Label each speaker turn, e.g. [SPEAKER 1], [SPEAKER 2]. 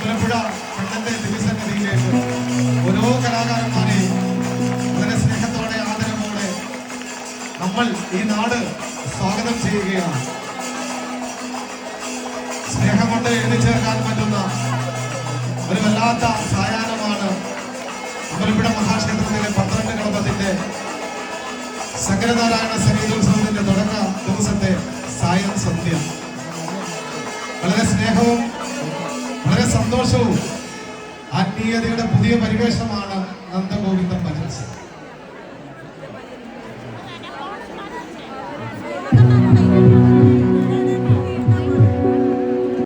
[SPEAKER 1] അമ്പലപ്പുഴ കണ്ണന്റെ ദിവസഗതിയിലേക്ക് ഓരോ കലാകാരന്മാരെയും വളരെ സ്നേഹത്തോടെ ആദരവോടെ നമ്മൾ ഈ നാട് സ്വാഗതം ചെയ്യുകയാണ്. സ്നേഹം കൊണ്ട് എഴുതി ചേർക്കാൻ പറ്റുന്ന ഒരു വല്ലാത്ത സായാഹ്നമാണ് അമ്പലപ്പുഴ മഹാക്ഷേത്രത്തിലെ 12 കളഭത്തിന്റെ ശങ്കരനാരായണ സംഗീതോത്സവത്തിന്റെ തുടക്ക ദിവസത്തെ സായം സന്ധ്യ. വളരെ സ്നേഹവും വളരെ സന്തോഷവും ആത്മീയതയുടെ പുതിയ പരിവേഷമാണ് നന്ദഗോവിന്ദം.